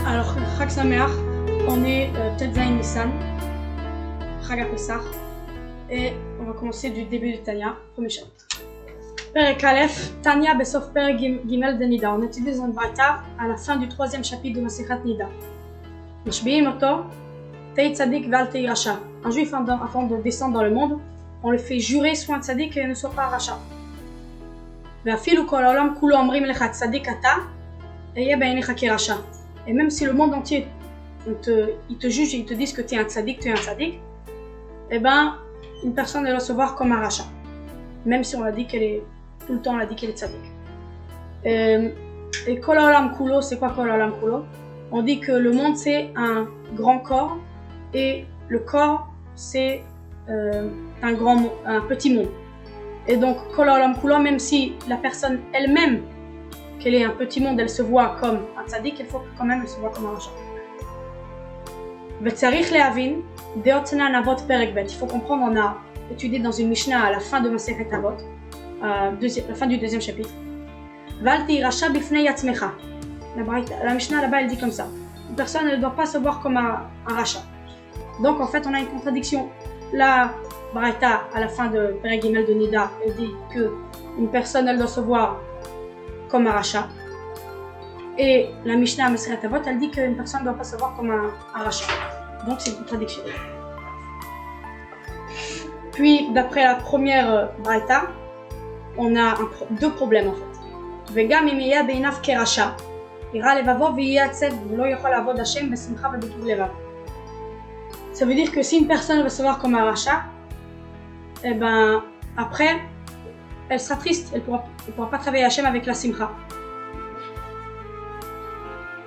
Alors, Chag Sameach, on est Tetzain Nissan, Chag HaPesach, et on va commencer du début du Tanya, premier chapitre. Perek Aleph, Tanya Besof Perek Gimel de Nida. On étudie dans Braïta à la fin du troisième chapitre de Masechat Nida. Mashbiim Oto, Tei Tzadik Val Tei Racha. Un juif, avant de descendre dans le monde, on le fait jurer soit un tzadik et ne soit pas Racha. Ve'afilu kol haolam kulo omrim lecha tzadik ata, eye ba'einecha keracha. Et même si le monde entier, il te juge et ils te disent que tu es un tzaddik, eh ben, une personne elle doit se voir comme un rachat. Même si on a dit qu'elle est, tout le temps on a dit qu'elle est tzaddik. Et kol haolam kulo, c'est quoi kol haolam kulo? On dit que le monde c'est un grand corps et le corps c'est un petit monde. Et donc kol haolam kulo, même si la personne elle-même qu'elle est un petit monde, elle se voit comme un tzaddik, il faut quand même elle se voit comme un rachat. Il faut comprendre, on a étudié dans une Mishnah à la fin de Masechet Avot, la fin du deuxième chapitre. La Mishnah là-bas elle dit comme ça. Une personne ne doit pas se voir comme un rachat. Donc en fait on a une contradiction. La Braïta à la fin de Perek Gimel de Nida, elle dit que une personne elle doit se voir comme un rachat. Et la Mishnah à Masechet Avot, elle dit qu'une personne ne doit pas se voir comme un rachat. Donc c'est une contradiction. Puis d'après la première Braïta, on a deux problèmes en fait. Vegam imiya beinav keracha, ira levavo v'yatzev v'lo yochol avod Hashem besimcha v'betuv levav. Ça veut dire que si une personne va se voir comme un rachat, eh ben après elle sera triste, elle pourra pas travailler Hashem avec la simcha.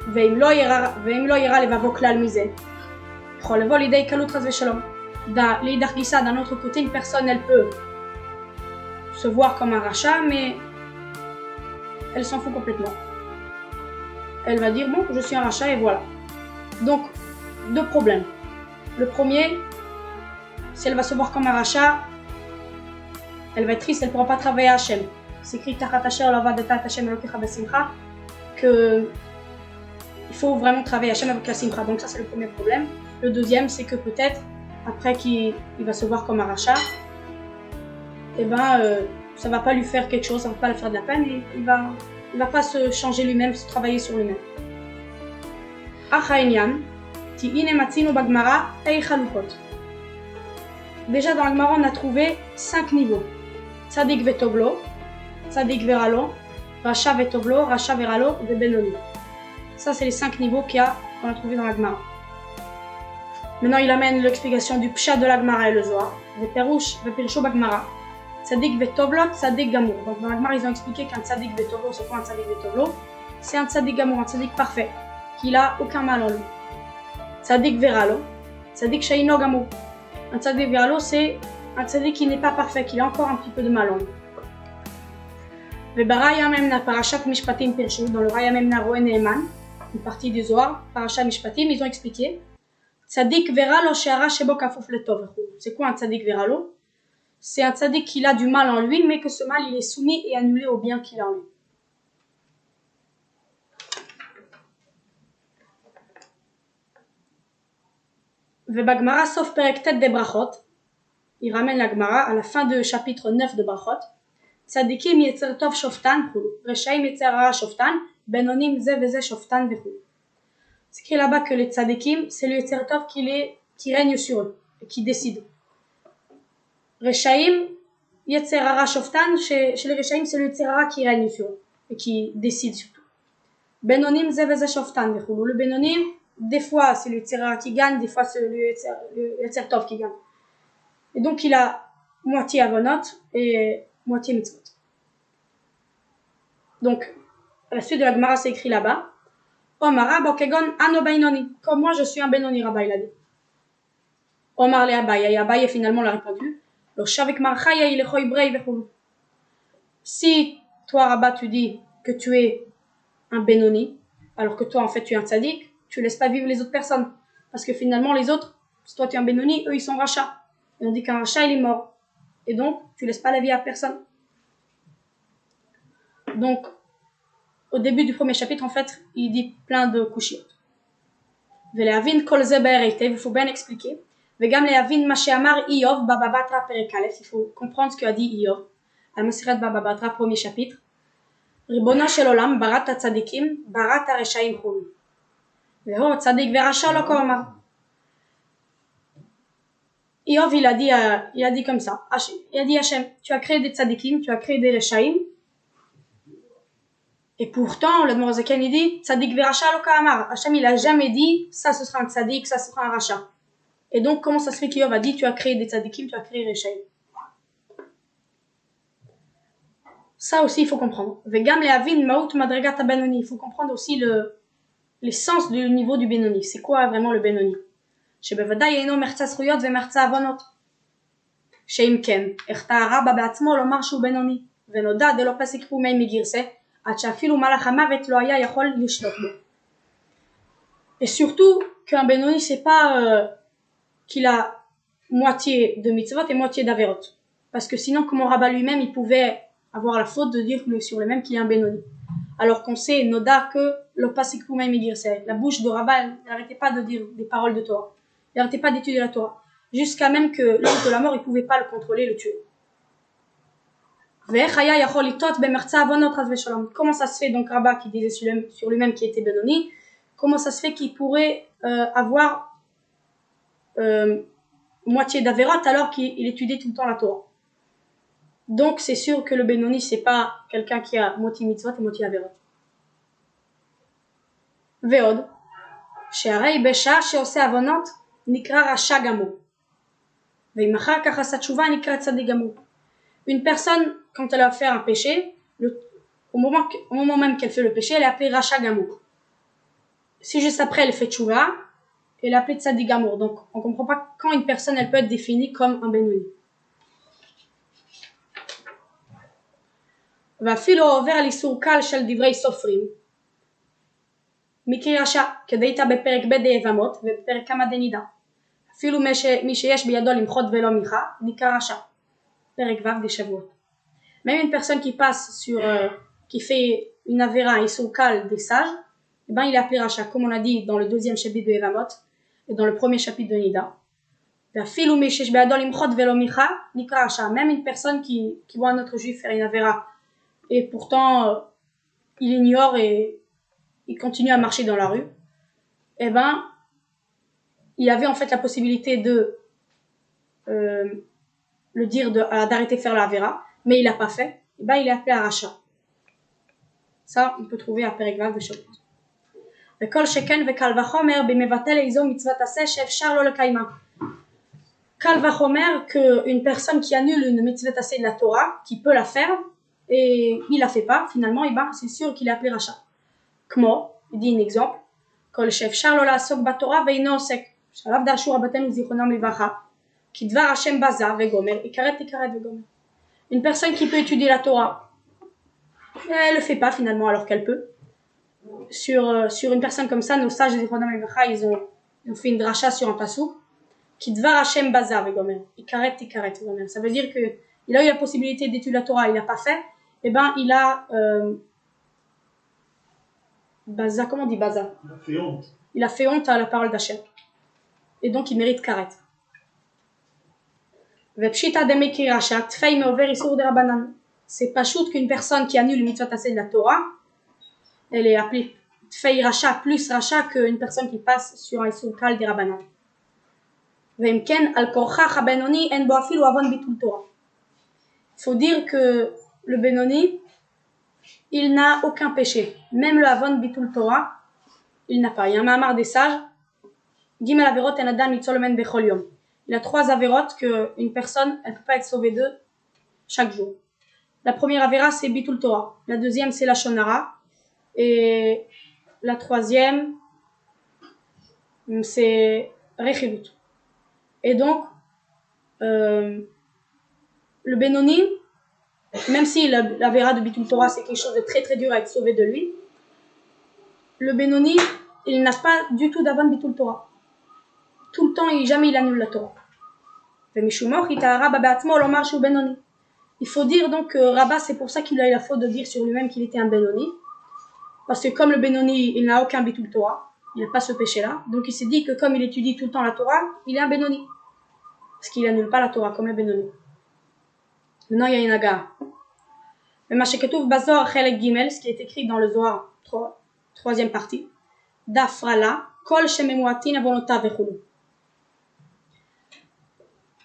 Ve'im lo yira levavo klal mizeh, chol levo lidei kalut chas v'shalom. L'Eidar Gissa, d'un autre côté, une personne elle peut se voir comme un rachat, mais elle s'en fout complètement. Elle va dire bon, je suis un rachat et voilà. Donc, deux problèmes. Le premier, si elle va se voir comme un rachat, elle va être triste, elle ne pourra pas travailler à Hashem. C'est écrit Tachat Asher Lavadat Hashem Elokecha Besimcha que il faut vraiment travailler Hashem avec la simcha. Donc ça c'est le premier problème. Le deuxième, c'est que peut-être après qu'il va se voir comme un rachat, et ça va pas lui faire quelque chose, ça va pas lui faire de la peine, et il va pas se changer lui-même, se travailler sur lui-même. Déjà dans la Gemara on a trouvé 5 niveaux. Tzadik vetovlo, tzadik veralo, racha vetovlo, racha veralo, ve benoni. Ça c'est les 5 niveaux qu'on a trouvé dans la Gemara. Maintenant, il amène l'explication du pshat de la Gemara et le Zohar. Veperush, vepirsho bagmara. Tzadik vetovlo, tzadik gamour. Donc dans la Gemara, ils ont expliqué qu'un tzadik vetovlo, c'est quoi un tzadik vetovlo? C'est un tzadik gamour, un tzadik parfait, qui n'a aucun mal en lui. Tzadik veralo, tzadik shaino gamour. Un tzadik veralo, c'est un tzadik qui n'est pas parfait, qui a encore un petit peu de mal en lui. Vebaraya memna parashat mishpatim pirshu, dans le Raya memna roe neeman, une partie du Zohar, parashat mishpatim, ils ont expliqué. Tzadik veralo she'ara shebo kafuf letov. C'est quoi un tzadik veralo? C'est un tzadik qui a du mal en lui, mais que ce mal il est soumis et annulé au bien qu'il a en lui. Vebagmara sauf perek tet de brachot. Il ramène la Gemara à la fin du chapitre 9 de brachot. Tzadikim yetzer tov shoftan chulu, reshaim yetzer hara shoftan, benonim ze veze shoftan vechulu. C'est écrit là-bas que les tzadikim, c'est le Yetzer Tov qui règne sur eux, et qui décide. Reshaim, Yetzer Hara Shoftan, chez les Reshaim, c'est le Yetzer Hara qui règne sur eux, et qui décide surtout. Benonim Ze Veze Shoftan, le Benonim, des fois c'est le Yetzer Hara qui gagne, des fois c'est le Yetzer Tov qui gagne. Et donc il a moitié Avonot et moitié Mitzvot. Donc, à la suite de la Gemara, c'est écrit là-bas. Omar Bokegon Ano Bainoni. Comme moi, je suis un Benoni, Rabba il a dit. Omar le Abaye. Et Abaye finalement l'a répondu. Lo Shavik Marchaya il est Choibrei Vechulu. Si toi, Rabba, tu dis que tu es un Benoni, alors que toi, en fait, tu es un tzaddik, tu laisses pas vivre les autres personnes. Parce que finalement, les autres, si toi tu es un Benoni, eux ils sont rachats. Et on dit qu'un rachat il est mort. Et donc, tu laisses pas la vie à personne. Donc, au début du premier chapitre, en fait, il dit plein de kushiyot. ולהבין כל זה בהר היטב, il faut bien expliquer, וגם להבין מה שאמר איוב בבא בתרא פרק א', il faut comprendre ce qu'a dit איוב, על מסכת בבא בתרא, premier chapitre, ריבונו של עולם ברא את הצדיקים, ברא את הרשעים חולו. והוא צדיק ורשע לא כה אמר. Iov il a dit comme ça, il a dit Hachem, tu as créé des tzadikim, tu as créé des reshaim, et pourtant le Morazaken il dit tzadik veracha lo ka'amar. Hachem il a jamais dit ça ce sera un tzadik, ça ce sera un racha. Et donc comment ça se fait qu'Iov a dit tu as créé des tzadikim, tu as créé des reshaim? Ça aussi il faut comprendre. Vegam le'avin maut madregat benoni, il faut comprendre aussi l'essence du niveau du benoni. C'est quoi vraiment le benoni? שבוודאי אינו מחצה זכויות ומחצה עוונות. שאם כן, החטא רבא בעצמו לומר שהוא בינוני, ונודע דלא פסק פומי מגרסה, עד שאפילו מלאך המוות לא היה יכול לשלוט בו. Et surtout qu'un benoni c'est pas qu'il a moitié de mitzvot et moitié d'averot. Parce que sinon comment Rabba lui-même il pouvait avoir la faute de dire sur lui-même qu'il est un benoni. Alors qu'on sait, Noda, que le pasik poumay migirse, la bouche de Rabba elle n'arrêtait pas de dire des paroles de Torah. Il n'arrêtait pas d'étudier la Torah. Jusqu'à même que l'ange de la mort, il ne pouvait pas le contrôler, le tuer. Comment ça se fait donc Rabba qui disait sur lui-même qu'il était Benoni, comment ça se fait qu'il pourrait avoir moitié d'Avérat alors qu'il étudiait tout le temps la Torah? Donc c'est sûr que le Benoni c'est pas quelqu'un qui a moitié mitzvot et moitié Avérat. Veod, שהרי בשעה שעושה עוונות נקרא רשע גמור. ואם אחר כך עשה תשובה נקרא צדיק גמור. Une personne, quand elle va faire un péché, au moment même qu'elle fait le péché, elle est appelée Racha Gamour. Si juste après elle fait tchouva, elle est appelée Tzadik Gamour. Donc on ne comprend pas quand une personne elle peut être définie comme un Benoni. ואפילו עובר על איסור קל של דברי סופרים, מקרי רשע, כדאית בפרק ב' דאבמות ובפרק כמה דנידה. אפילו מי שיש בידו למחות ולא מיכה, נקרא רשע. פרק ו' דשבועות. Même une personne qui passe sur, qui fait une avéra issour kal des sages, eh ben il est appelé Racha, comme on a dit dans le deuxième chapitre de Evamot et dans le premier chapitre de Nida. Même une personne qui voit un autre juif faire une avéra et pourtant il ignore et il continue à marcher dans la rue, eh ben il avait en fait la possibilité de le dire d'arrêter de faire la avéra, mais il l'a pas fait, et ben il est appelé Racha. Ça on peut trouver à Perek Vav de Shofar. וכל שכן וקל וחומר במבטל איזו מצוות עשה שאפשר לו לקיימה. קל וחומר qu'une personne qui annule une mitzvah assez de la Torah, qui peut la faire, et il la fait pas, finalement, et ben c'est sûr qu'il est appelé Racha. כמו, il dit un exemple, כל שאפשר לו לעסוק בתורה ואינו עוסק, שעליו דרשו רבותינו זיכרונם לברכה, כי דבר השם בזה וגומר, יכרת וגומר. Une personne qui peut étudier la Torah, elle le fait pas finalement alors qu'elle peut. Sur une personne comme ça, nos sages de Zikronam Levacha, ils ont fait une dracha sur un passouk qui dvar Hashem baza vegomer, ikaret vegomer. Ça veut dire que il a eu la possibilité d'étudier la Torah, il l'a pas fait, et ben il a baza, comment on dit baza? Il a fait honte à la parole d'Hashem, et donc il mérite karet. Vepshita demeki racha tfei meover isur de rabanan. C'est pas shoot qu'une personne qui annule le mitzvot assez de la Torah, elle est appelée Tfei Racha plus Racha qu'une personne qui passe sur un Issour Kal des Rabbanan. Il faut dire que le Benoni, il n'a aucun péché. Même le Avon Bitul Torah, il n'a pas. Il y a un Mahamar des sages, Gimel Averot en Adam Mitzolomen Bechol Yom. Il a 3 avérotes qu'une personne, elle ne peut pas être sauvée d'eux chaque jour. La première avéra, c'est Bitul Torah. La deuxième, c'est la Shonara. Et la troisième, c'est Rechirut. Et donc, le Benoni, même si la Vera de Bitul Torah, c'est quelque chose de très très dur à être sauvé de lui, le Benoni, il n'a pas du tout d'avant Bitul Torah. Tout le temps, jamais il annule la Torah. Il faut dire donc que Rabba, c'est pour ça qu'il a eu la faute de dire sur lui-même qu'il était un Benoni. Parce que comme le Benoni, il n'a aucun Bitul Torah, il n'a pas ce péché-là. Donc il s'est dit que comme il étudie tout le temps la Torah, il est un Benoni. Parce qu'il n'annule pas la Torah comme un Benoni. Maintenant, il y a une agara. Mais Masheketouf Bazor Chelek Gimel, ce qui est écrit dans le Zohar, troisième partie. Dafrala, Kol Shememuatin Avonota Vechulu.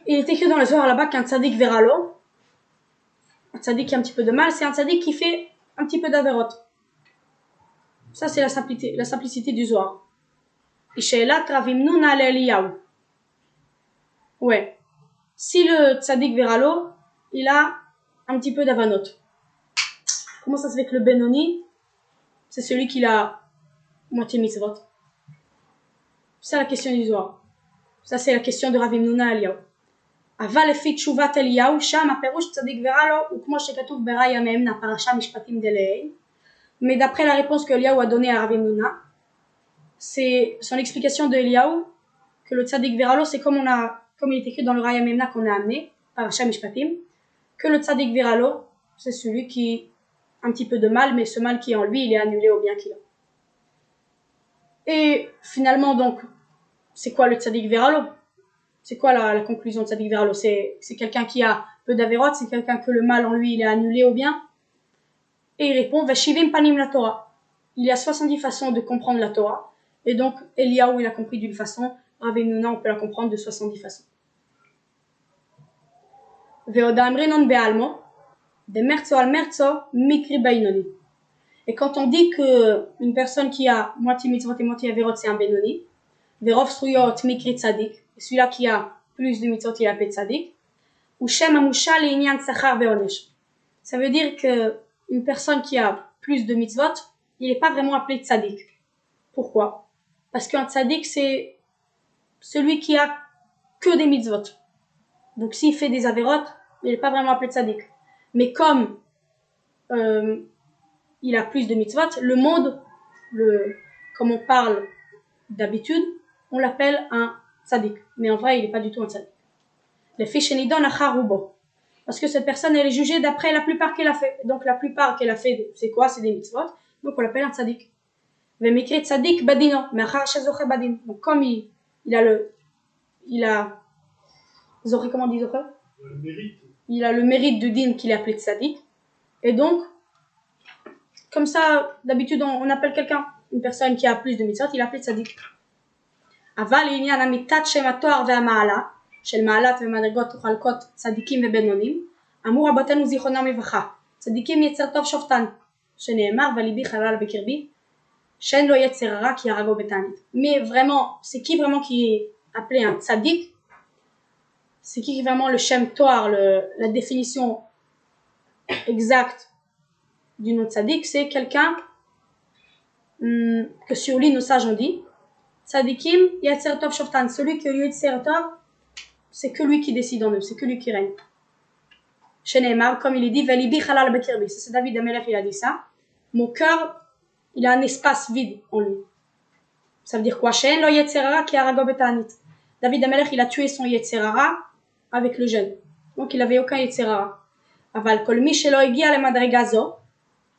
Il est écrit dans le Zohar là-bas qu'un tzaddik veralo, un tzaddik qui a un petit peu de mal, c'est un tzaddik qui fait un petit peu d'averot. Ça, c'est la simplicité du Zohar. Isheelat Ravimnun ale Eliyahu. Ouais. Si le tzaddik veralo, il a un petit peu d'avanot. Comment ça se fait que le Benoni, c'est celui qui a moitié mitzvot? C'est la question du Zohar. Ça, c'est la question de Ravimnuna Eliyahu. אבל לפי תשובת אליהו, שם הפירוש צדיק ורע לו, הוא כמו שכתוב ברעיה מאמנה, פרשה משפטים דלאי. Mais d'après la réponse que Eliyahu a donnée à Rav Hemnuna, c'est son explication de Eliyahu que le tzadik veralo, c'est comme il est écrit dans le Raya Memna qu'on a amené, Parasha Mishpatim, que le tzadik veralo, c'est celui qui a un petit peu de mal, mais ce mal qui est en lui, il est annulé au bien qu'il a. Et finalement, donc, c'est quoi le tzadik veralo? C'est quoi la conclusion de tzadik veralo? C'est quelqu'un qui a peu d'averot, c'est quelqu'un que le mal en lui, il est annulé au bien. Et il répond, Vashivim panim la Torah. Il y a 70 façons de comprendre la Torah. Et donc, Eliyahu, il a compris d'une façon. Rav Hemnuna, on peut la comprendre de 70 façons. Ve'odamrinon be'almo, de merzo al merzo, mikri bainoni. Et quand on dit que une personne qui a moitié mitzvot et moitié averot, c'est un benoni, ve'rov sruyot mikri tzadik, et celui-là qui a plus de mitzvot, il est appelé tzadik, ou shem amusha le'inyan sachar ve'onesh. Ça veut dire que une personne qui a plus de mitzvot, il n'est pas vraiment appelé tzaddik. Pourquoi? Parce qu'un tzaddik, c'est celui qui a que des mitzvot. Donc s'il fait des averot, il n'est pas vraiment appelé tzaddik. Mais comme il a plus de mitzvot, le monde, comme on parle d'habitude, on l'appelle un tzaddik. Mais en vrai, il n'est pas du tout un tzaddik. Le fishenidon acharubo. Parce que cette personne, elle est jugée d'après la plupart qu'elle a fait. Donc la plupart qu'elle a fait, c'est quoi? C'est des mitzvot. Donc on l'appelle un tzaddik. Vemikri tzaddik badino. Mechar shezoche badin. Donc comme il a zoche, comment on dit zoche? Le mérite. Il a le mérite de din qu'il est appelé tzaddik. Et donc, comme ça, d'habitude, on appelle quelqu'un, une personne qui a plus de mitzvot, il est appelé tzaddik. Aval inyan amitat shem atoar ve'ama'ala. של מעלת ומדרגות וחלקות צדיקים ובינונים, אמרו רבותינו זיכרונם לברכה, צדיקים יצר טוב שופטן, שנאמר וליבי חלל בקרבי, שאין לו יצר רע כי הרגו בתענית. Mais vraiment, c'est qui vraiment qui est appelé un tzadik? C'est qui vraiment le Shem Toar, la définition exacte du nom tzadik? C'est quelqu'un que sur lui nos sages ont dit, tzadikim yetzer tov shoftan, celui qui a eu yetzer tov, c'est que lui qui décide en eux, c'est que lui qui règne. Sheneemar, comme il est dit, Valibi Khalal Bekirbi, c'est David Amelech, il a dit ça. Mon cœur, il a un espace vide en lui. Ça veut dire quoi? Shen lo yetzerara ki harago betanit. David Amelech, il a tué son yetzerara avec le jeûne. Donc il n'avait aucun yetzerara. Aval kol mi shelo egia le madrega zo,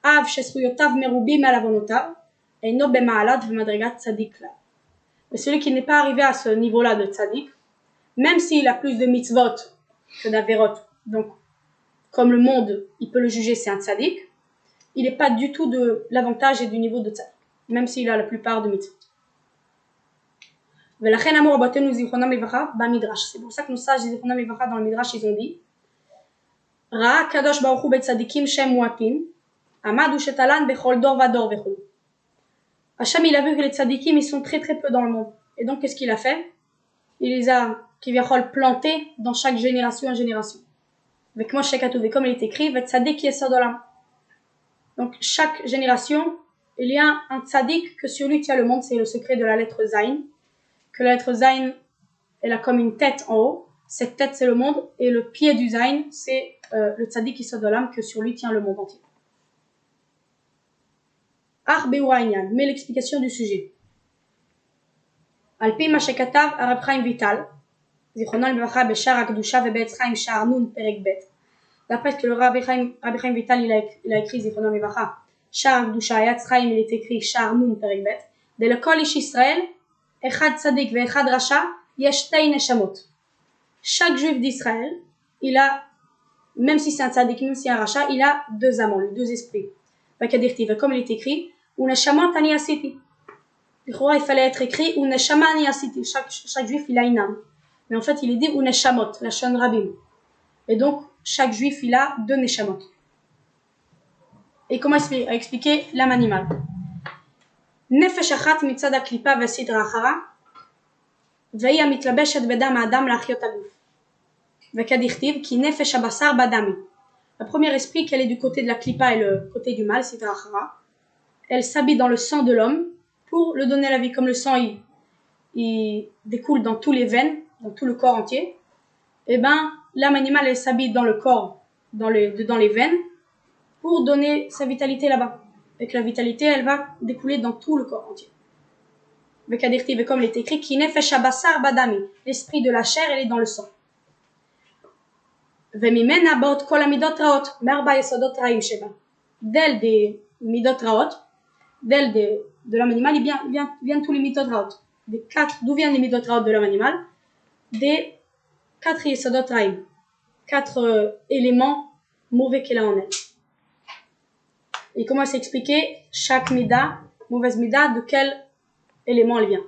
av shesruyotav merubim al avonotav, eino bema'alat v'madregat tzadik la. Mais celui qui n'est pas arrivé à ce niveau-là de tzadik, même s'il a plus de mitzvot que d'averot, donc comme le monde, il peut le juger, c'est un tzaddik, il n'est pas du tout de l'avantage et du niveau de tzaddik, même s'il a la plupart de mitzvot. C'est pour ça que nos sages zichronam livracha dans le midrash, ils ont dit Ra'a kadosh baruch hu betzadikim shem muatim, amadu shetalan bechol dor vador vechol. Hachem, il a vu que les tzadikim, ils sont très très peu dans le monde. Et donc, qu'est-ce qu'il a fait? Il les a plantés dans chaque génération en génération. Avec moi, comme il est écrit, tzaddik yesodolam. Donc, chaque génération, il y a un tzaddik que sur lui tient le monde, c'est le secret de la lettre Zayn. Que la lettre Zayn, elle a comme une tête en haut. Cette tête, c'est le monde. Et le pied du Zayn, c'est le tzaddik yesodolam que sur lui tient le monde entier. Mais l'explication du sujet. Alpi Mashekatav Arab Chaim Vital, Zichronon Livracha Beshar Akdusha Vebetz Chaim Shar Nun Perek Bet. D'après ce que le Rabbi Chaim Vital il a écrit Zichronon Livracha, Shar Akdusha Yatz Chaim il est écrit Shar Nun Perek Bet. לכל איש ישראל, אחד צדיק ואחד רשע, יש שתי נשמות. Chaque juif d'Israël, il a, même si c'est un tzadik, même si c'est un rachat, il a deux amants, deux esprits. Comme il est écrit, Uneshamot ani asiti. Il fallait être écrit Uneshama ani asiti. Chaque juif, il a une âme. Mais en fait, il est dit Uneshamot, la shon rabim. Et donc, chaque juif, il a deux neshamot. Et comment expliquer l'âme animale? Nefesh achat mitzad aklipa vesidra achara, והיא המתלבשת בדם האדם להחיות הגוף. וכדכתיב כי נפש הבשר בדמי. Le premier esprit qu'elle est du côté de la klipa et le côté du mal, c'est Rachara. Elle s'habille dans le sang de l'homme pour le donner la vie. Comme le sang il découle dans tous les veines, dans tout le corps entier, et ben l'âme animale elle s'habille dans le corps, dans les veines, pour donner sa vitalité là-bas. Et que la vitalité elle va découler dans tout le corps entier. Et comme il est écrit, qui nefesh habasar badami, l'esprit de la chair, elle est dans le sang. Vemimena baot kol amidot raot, merba yesodot raim sheba. D'elle des midot raot, d'elle de l'homme animal, viennent tous les midot raot. D'où viennent les midot raot de l'homme animal? Des 4 yesodot raim, 4 éléments mauvais qu'elle a en elle. Et comment c'est expliqué? Chaque mida, mauvaise mida, de quel élément elle vient.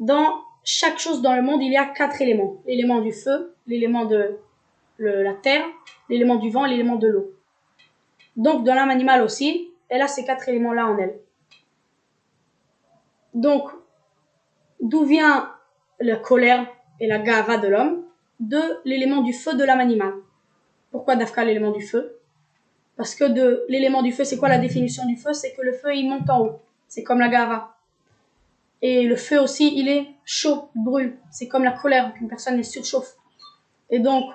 Dans chaque chose dans le monde, il y a 4 éléments. L'élément du feu, l'élément de la terre, l'élément du vent et l'élément de l'eau. Donc dans l'âme animale aussi, elle a ces 4 éléments-là en elle. Donc, d'où vient la colère et la gava de l'homme? De l'élément du feu de l'âme animale. Pourquoi d'Afka l'élément du feu? Parce que de l'élément du feu, c'est quoi la définition du feu? C'est que le feu, il monte en haut. C'est comme la gava. Et le feu aussi, il est chaud, il brûle. C'est comme la colère, qu'une personne elle surchauffe. Et donc,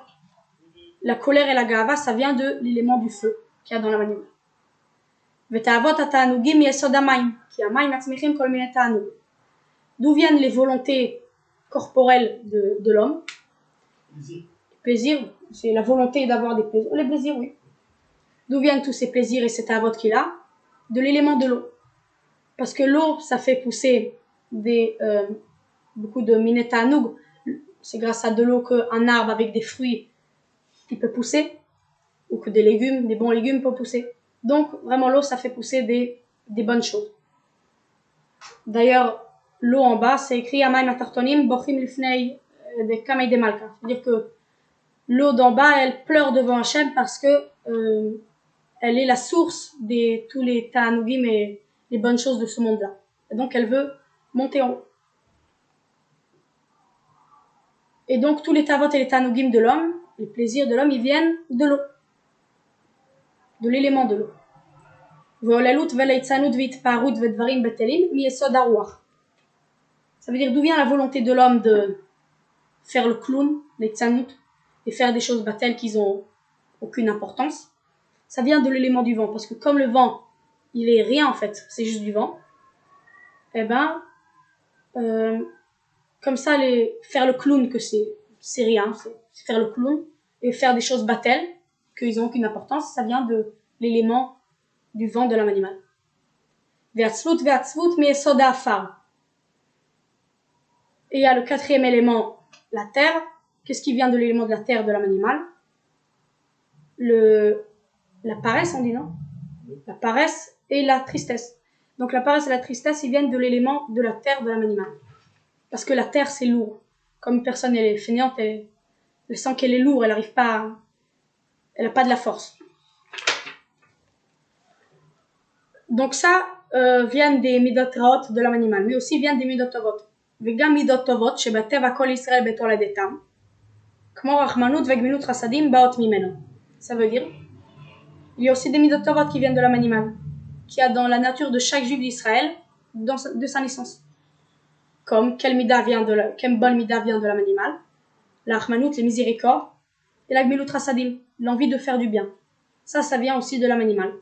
la colère et la gava, ça vient de l'élément du feu qu'il y a dans l'âme animale. D'où viennent les volontés corporelles de l'homme? Plaisir, c'est la volonté d'avoir des plaisirs. Les plaisirs, oui. D'où viennent tous ces plaisirs et cet avot qu'il a? De l'élément de l'eau. Parce que l'eau, ça fait pousser beaucoup de minetanoug. C'est grâce à de l'eau qu'un arbre avec des fruits, il peut pousser. Ou que des légumes, des bons légumes peuvent pousser. Donc, vraiment, l'eau, ça fait pousser des bonnes choses. D'ailleurs, l'eau en bas, c'est écrit Amayim atartonim bochim lifnei de kamei de malka. C'est-à-dire que l'eau d'en bas, elle pleure devant Hachem parce que elle est la source de tous les ta'anugim et les bonnes choses de ce monde-là. Et donc, elle veut monter en haut. Et donc, tous les tavot et les ta'anugim de l'homme, les plaisirs de l'homme, ils viennent de l'eau. De l'élément de l'eau. Ça veut dire d'où vient la volonté de l'homme de faire le clown, les tzanout, et faire des choses battelles qui n'ont aucune importance. Ça vient de l'élément du vent, parce que comme le vent, il est rien en fait, c'est juste du vent, et ben, comme ça, faire le clown, que c'est rien, c'est faire le clown, et faire des choses battelles, qu'ils n'ont aucune importance, ça vient de l'élément du vent de l'âme animale. Et il y a le 4e élément, la terre. Qu'est-ce qui vient de l'élément de la terre de l'âme animale? La paresse, on dit, non? La paresse et la tristesse. Donc la paresse et la tristesse, ils viennent de l'élément de la terre de l'âme animale. Parce que la terre, c'est lourd. Comme une personne elle est fainéante, elle sent qu'elle est lourde, elle n'a pas de la force. Donc ça vient des midot raot de l'âme animale, mais aussi vient des midot tovot. Vegam midot tovot shebatev kol Israël betoladetam. Kmo rachmanut vegminut chasadim baot mimeno. Ça veut dire, il y a aussi des midot tovot qui viennent de l'âme animale, qui a dans la nature de chaque juif d'Israël de sa naissance. Comme quel bonne mida vient de l'âme animale, la rachmanut, les miséricordes, et la gmilut chasadim, l'envie de faire du bien. Ça vient aussi de l'âme animale.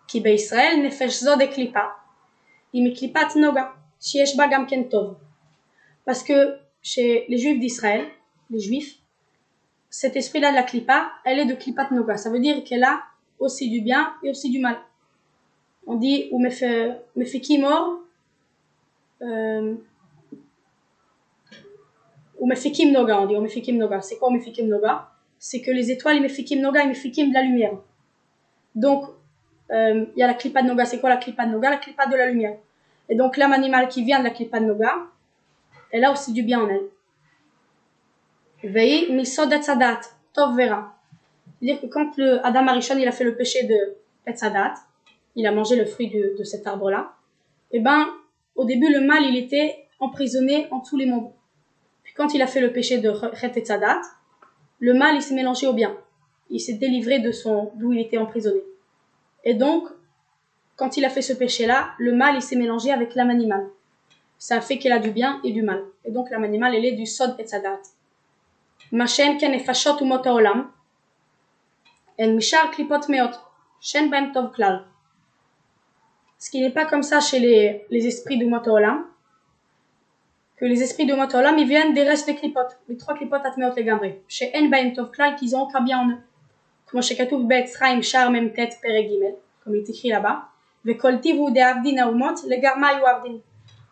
כי בישראל נפש זו דקליפה, היא מקליפת נוגה, שיש בה גם כן טוב. Parce que chez les juifs d'Israël, les juifs, cet esprit-là de la Klippa, elle est de Klippat Noga. Ça veut dire qu'elle a aussi du bien et aussi du mal. On dit ou Mefikim ou Mefikim Noga, on dit ou Mefikim Noga. C'est quoi Mefikim Noga? C'est que les étoiles, ils Mefikim Noga, ils Mefikim de la lumière. Donc, il y a la Klippa Noga. C'est quoi la Klippa Noga? La Klippa de la lumière. Et donc, l'âme animale qui vient de la Klippa Noga, elle a aussi du bien en elle. Vei misod etzadat, tov vera. C'est-à-dire que quand le Adam Arishon il a fait le péché de etzadat, il a mangé le fruit de cet arbre-là, et ben au début le mal il était emprisonné en tous les mondes. Puis quand il a fait le péché de Chet etzadat, le mal il s'est mélangé au bien. Il s'est délivré de d'où il était emprisonné. Et donc quand il a fait ce péché-là, le mal il s'est mélangé avec l'âme animale. Ça fait qu'elle a du bien et du mal. Et donc l'âme animale elle est du sod etzadat. Machem ken efashot umot haolam. En mishar klipot meot, shen baem tov klal. Ce qui n'est pas comme ça chez les esprits de Umot Haolam, que les esprits de Umot Haolam ils viennent des restes des klipot, les 3 klipot atmeot legamre, chez en baem tov klal qu'ils ont aucun bien en eux. Comme chez Katouf be'etz chaim shar mem tet perek gimel, comme il est écrit là-bas, vekoltivu de avdin haumot legarma yu avdin.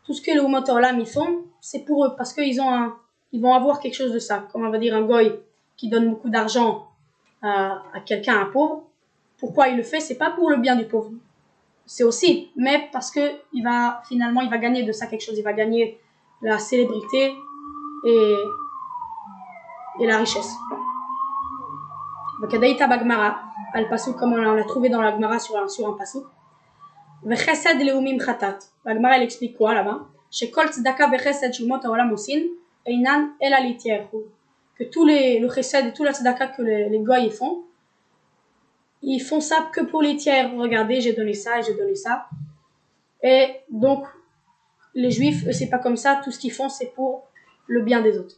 Tout ce que les Umot Haolam ils font, c'est pour eux, parce qu'ils ils vont avoir quelque chose de ça, comme on va dire un goy qui donne beaucoup d'argent à quelqu'un, un pauvre. Pourquoi il le fait? C'est pas pour le bien du pauvre, c'est aussi, mais parce que il va gagner de ça quelque chose, il va gagner la célébrité et la richesse. Vakadaïta bagmara, al pasuk comme on l'a trouvé dans la Gemara sur un pasuk. Vechesed leumim khatat. La Gemara elle explique quoi là-bas? Chez kol tzedaka vechesed shumot haolam osin einan el alitierhu. Que le chesed et tout la tzedaka que les goy font, ils font ça que pour les tiers. Regardez, j'ai donné ça et j'ai donné ça. Et donc, les juifs, eux, c'est pas comme ça. Tout ce qu'ils font, c'est pour le bien des autres.